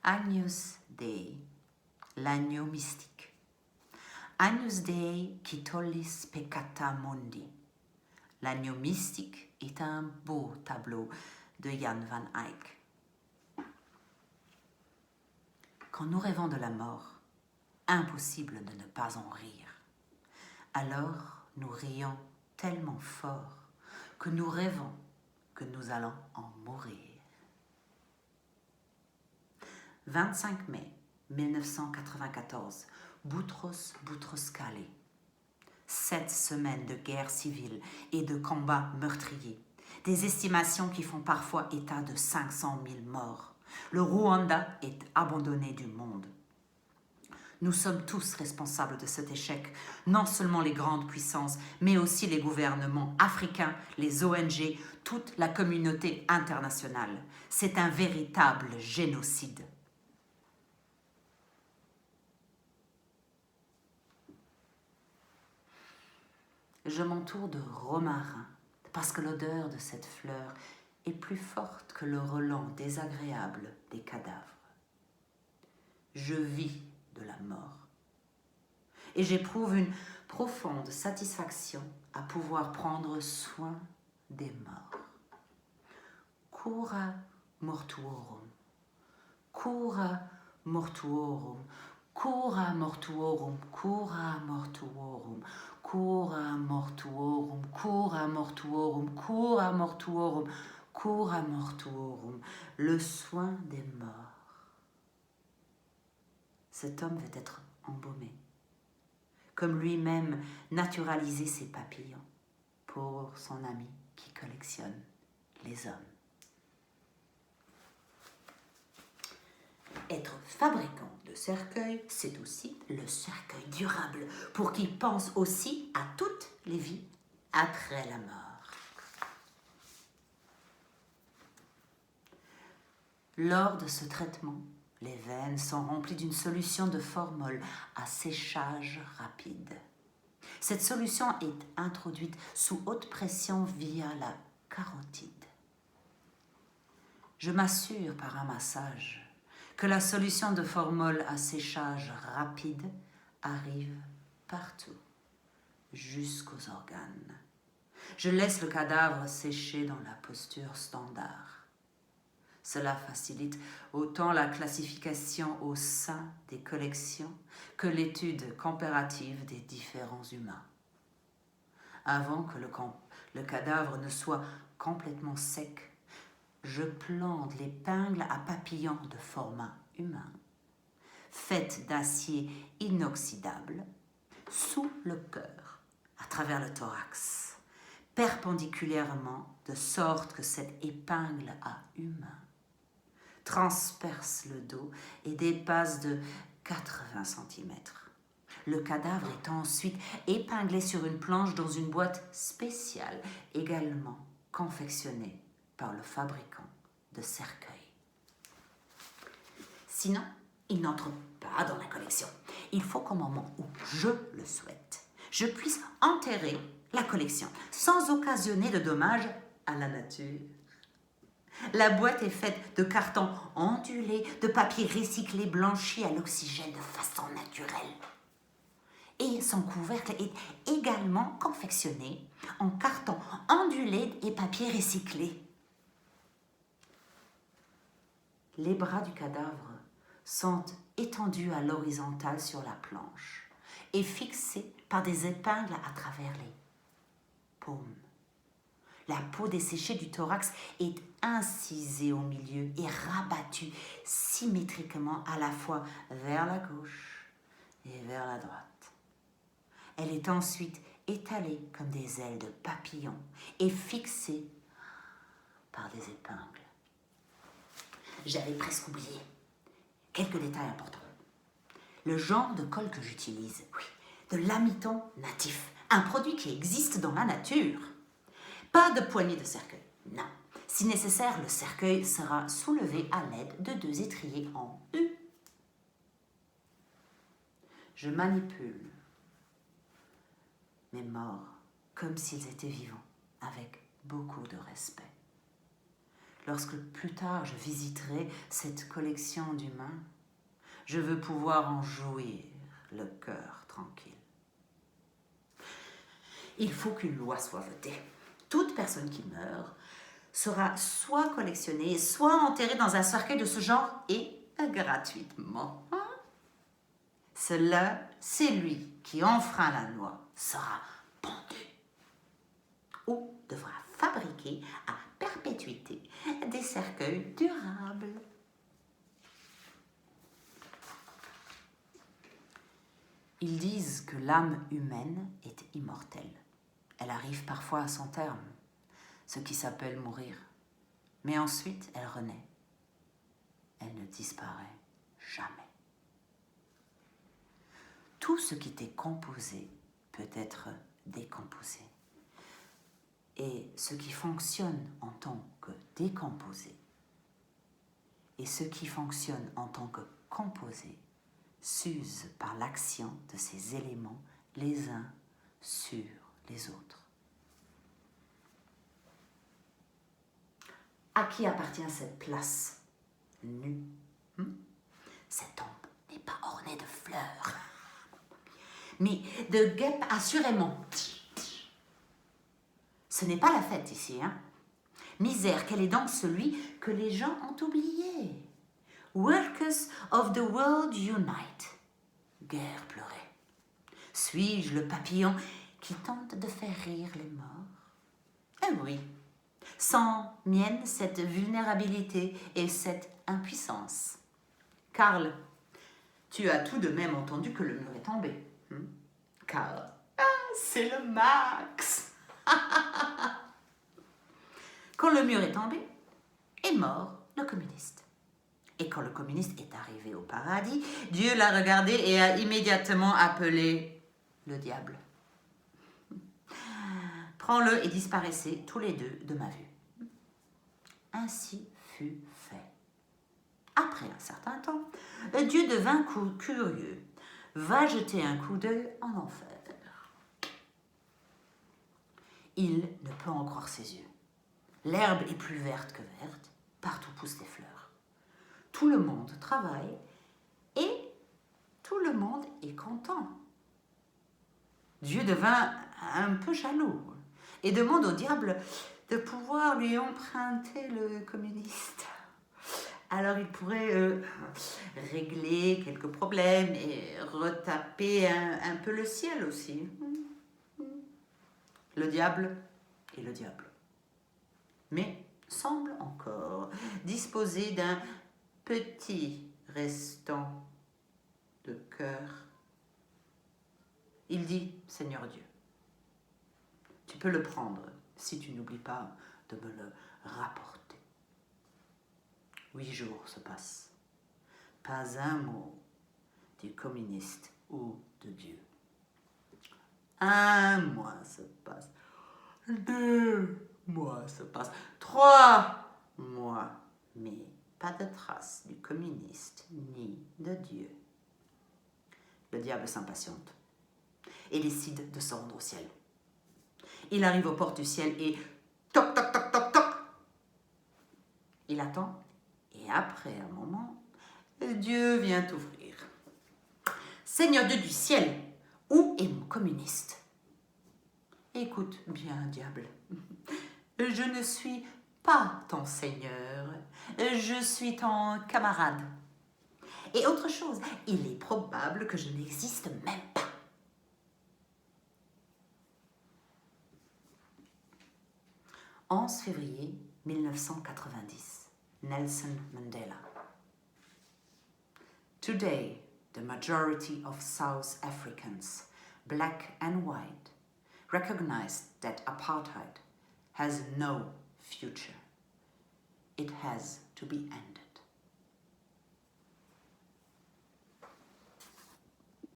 Agnus Dei, l'agneau mystique. Agnus Dei qui tollis peccata mundi. L'agneau mystique est un beau tableau de Jan van Eyck. Quand nous rêvons de la mort, impossible de ne pas en rire. Alors nous rions tellement fort que nous rêvons que nous allons en mourir. 25 mai 1994, Boutros Boutros-Ghali. 7 semaines de guerre civile et de combats meurtriers. Des estimations qui font parfois état de 500 000 morts. Le Rwanda est abandonné du monde. Nous sommes tous responsables de cet échec, non seulement les grandes puissances, mais aussi les gouvernements africains, les ONG, toute la communauté internationale. C'est un véritable génocide. Je m'entoure de romarin parce que l'odeur de cette fleur est plus forte que le relent désagréable des cadavres. Je vis de la mort et j'éprouve une profonde satisfaction à pouvoir prendre soin des morts. Cura mortuorum, cura mortuorum, cura mortuorum, cura mortuorum, cura mortuorum, cura mortuorum, cura mortuorum, cura mortuorum, le soin des morts. Cet homme veut être embaumé, comme lui-même naturaliser ses papillons pour son ami qui collectionne les hommes. Être fabricant de cercueils, c'est aussi le cercueil durable, pour qui pense aussi à toutes les vies après la mort. Lors de ce traitement, les veines sont remplies d'une solution de formol à séchage rapide. Cette solution est introduite sous haute pression via la carotide. Je m'assure par un massage que la solution de formol à séchage rapide arrive partout, jusqu'aux organes. Je laisse le cadavre sécher dans la posture standard. Cela facilite autant la classification au sein des collections que l'étude comparative des différents humains. Avant que le cadavre ne soit complètement sec, je plante l'épingle à papillon de format humain, faite d'acier inoxydable, sous le cœur, à travers le thorax, perpendiculairement, de sorte que cette épingle à humain transperce le dos et dépasse de 80 cm. Le cadavre est ensuite épinglé sur une planche dans une boîte spéciale, également confectionnée par le fabricant de cercueils. Sinon, il n'entre pas dans la collection. Il faut qu'au moment où je le souhaite, je puisse enterrer la collection sans occasionner de dommages à la nature. La boîte est faite de carton ondulé, de papier recyclé blanchi à l'oxygène de façon naturelle. Et son couvercle est également confectionné en carton ondulé et papier recyclé. Les bras du cadavre sont étendus à l'horizontale sur la planche et fixés par des épingles à travers les paumes. La peau desséchée du thorax est incisée au milieu et rabattue symétriquement à la fois vers la gauche et vers la droite. Elle est ensuite étalée comme des ailes de papillon et fixée par des épingles. J'avais presque oublié quelques détails importants. Le genre de colle que j'utilise, oui, de l'amiton natif, un produit qui existe dans la nature. Pas de poignée de cercueil, non. Si nécessaire, le cercueil sera soulevé à l'aide de 2 étriers en U. Je manipule mes morts comme s'ils étaient vivants, avec beaucoup de respect. Lorsque plus tard je visiterai cette collection d'humains, je veux pouvoir en jouir, le cœur tranquille. Il faut qu'une loi soit votée. Toute personne qui meurt sera soit collectionnée, soit enterrée dans un cercueil de ce genre et gratuitement. Celui qui enfreint la loi sera pendu ou devra fabriquer à perpétuité des cercueils durables. Ils disent que l'âme humaine est immortelle. Elle arrive parfois à son terme, ce qui s'appelle mourir. Mais ensuite, elle renaît. Elle ne disparaît jamais. Tout ce qui est composé peut être décomposé. Et ce qui fonctionne en tant que décomposé et ce qui fonctionne en tant que composé s'use par l'action de ces éléments les uns sur les autres. À qui appartient cette place nue? Cette tombe n'est pas ornée de fleurs, mais de guêpes assurément. Ce n'est pas la fête ici, hein? Misère, quel est donc celui que les gens ont oublié? Workers of the world unite. Guerre pleurée. Suis-je le papillon qui tente de faire rire les morts? Eh oui, sans mienne cette vulnérabilité et cette impuissance. Karl, tu as tout de même entendu que le mur est tombé. Karl, c'est le max. Quand le mur est tombé, est mort le communiste. Et quand le communiste est arrivé au paradis, Dieu l'a regardé et a immédiatement appelé le diable. Prends-le et disparaissez tous les deux de ma vue. Ainsi fut fait. Après un certain temps, Dieu devint curieux, va jeter un coup d'œil en enfer. Il ne peut en croire ses yeux. L'herbe est plus verte que verte, partout poussent des fleurs. Tout le monde travaille et tout le monde est content. Dieu devint un peu jaloux et demande au diable de pouvoir lui emprunter le communiste. Alors il pourrait régler quelques problèmes et retaper un peu le ciel aussi. Le diable est le diable, mais semble encore disposer d'un petit restant de cœur. Il dit, Seigneur Dieu, tu peux le prendre si tu n'oublies pas de me le rapporter. 8 jours se passent. Pas un mot du communiste ou de Dieu. 1 mois se passe. 2 mois se passent. 3 mois. Mais pas de trace du communiste ni de Dieu. Le diable s'impatiente et décide de se rendre au ciel. Il arrive aux portes du ciel et toc, toc, toc, toc, toc. Il attend et après un moment, Dieu vient ouvrir. Seigneur Dieu du ciel, où est mon communiste? Écoute bien, diable, je ne suis pas ton seigneur, je suis ton camarade. Et autre chose, il est probable que je n'existe même pas. « 11 février 1990, Nelson Mandela. Today, the majority of South Africans, black and white, recognize that apartheid has no future. It has to be ended.